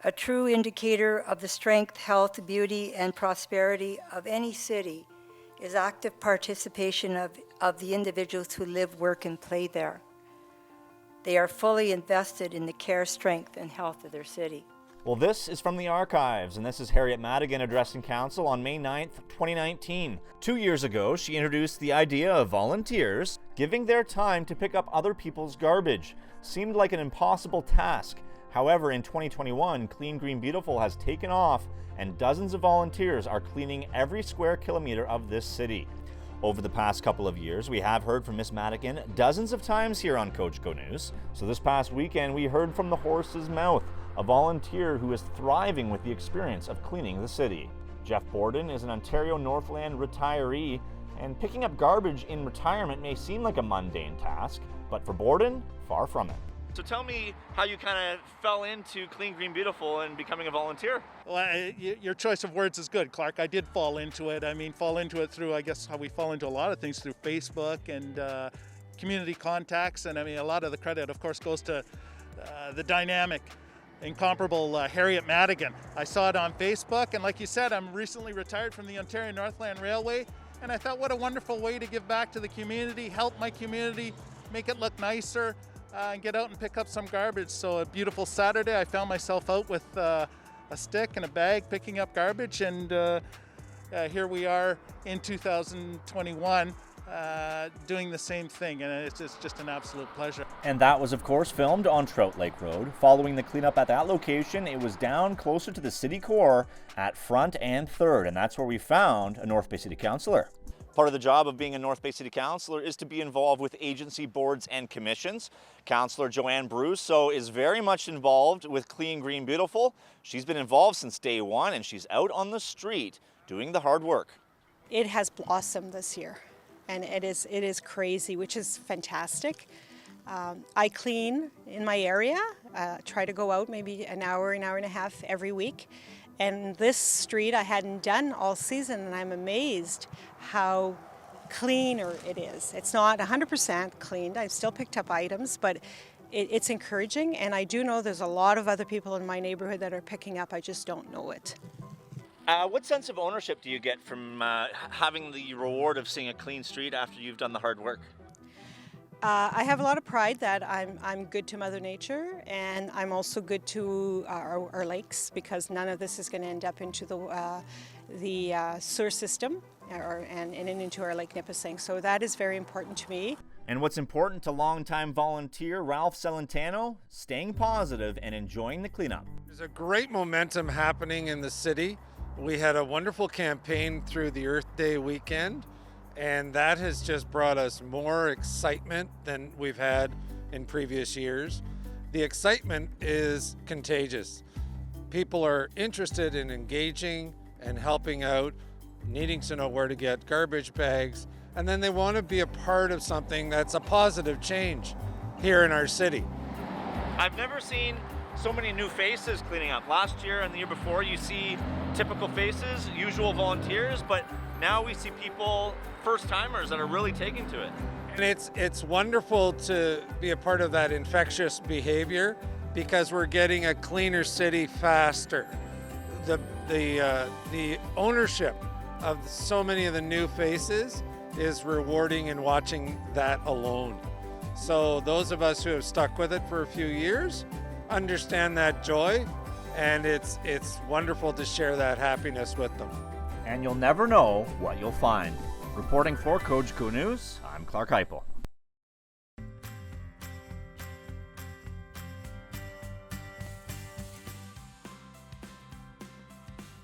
A true indicator of the strength, health, beauty, and prosperity of any city is active participation of the individuals who live, work, and play there. They are fully invested in the care, strength, and health of their city. Well, this is from the archives, and this is Harriet Madigan addressing Council on May 9th, 2019. 2 years ago, she introduced the idea of volunteers giving their time to pick up other people's garbage. Seemed like an impossible task. However, in 2021, Clean Green Beautiful has taken off, and dozens of volunteers are cleaning every square kilometer of this city. Over the past couple of years, we have heard from Miss Madigan dozens of times here on Cogeco News. So this past weekend, we heard from the horse's mouth, a volunteer who is thriving with the experience of cleaning the city. Jeff Borden is an Ontario Northland retiree, and picking up garbage in retirement may seem like a mundane task, but for Borden, far from it. So tell me how you kind of fell into Clean Green Beautiful and becoming a volunteer. Well, your choice of words is good, Clarke. I did fall into it. Fall into it through, I guess, how we fall into a lot of things through Facebook and community contacts. And a lot of the credit, of course, goes to the dynamic, incomparable Harriet Madigan. I saw it on Facebook, and like you said, I'm recently retired from the Ontario Northland Railway, and I thought, what a wonderful way to give back to the community, help my community, make it look nicer, and get out and pick up some garbage. So a beautiful Saturday, I found myself out with a stick and a bag picking up garbage, and here we are in 2021 doing the same thing, and it's just an absolute pleasure. And that was, of course, filmed on Trout Lake Road. Following the cleanup at that location, it was down closer to the city core at Front and 3rd, and that's where we found a North Bay City Councillor. Part of the job of being a North Bay City Councillor is to be involved with agency boards and commissions. Councillor Joanne Brews is very much involved with Clean Green Beautiful. She's been involved since day one, and she's out on the street doing the hard work. It has blossomed this year, and it is crazy, which is fantastic. I clean in my area, try to go out maybe an hour and a half every week. And this street I hadn't done all season, and I'm amazed how cleaner it is. It's not 100% cleaned. I've still picked up items, but it's encouraging, and I do know there's a lot of other people in my neighborhood that are picking up. I just don't know it. What sense of ownership do you get from having the reward of seeing a clean street after you've done the hard work? I have a lot of pride that I'm good to Mother Nature, and I'm also good to our lakes, because none of this is going to end up into the sewer system and into our Lake Nipissing. So that is very important to me. And what's important to longtime volunteer Ralph Celentano? Staying positive and enjoying the cleanup. There's a great momentum happening in the city. We had a wonderful campaign through the Earth Day weekend, and that has just brought us more excitement than we've had in previous years. The excitement is contagious. People are interested in engaging and helping out, needing to know where to get garbage bags, and then they want to be a part of something that's a positive change here in our city. I've never seen so many new faces cleaning up. Last year and the year before, you see typical faces, usual volunteers, but now we see people, first-timers, that are really taking to it. And it's wonderful to be a part of that infectious behavior, because we're getting a cleaner city faster. The ownership of so many of the new faces is rewarding, and watching that alone. So those of us who have stuck with it for a few years understand that joy, and it's wonderful to share that happiness with them. And you'll never know what you'll find. Reporting for Cogeco News, I'm Clarke Heipel.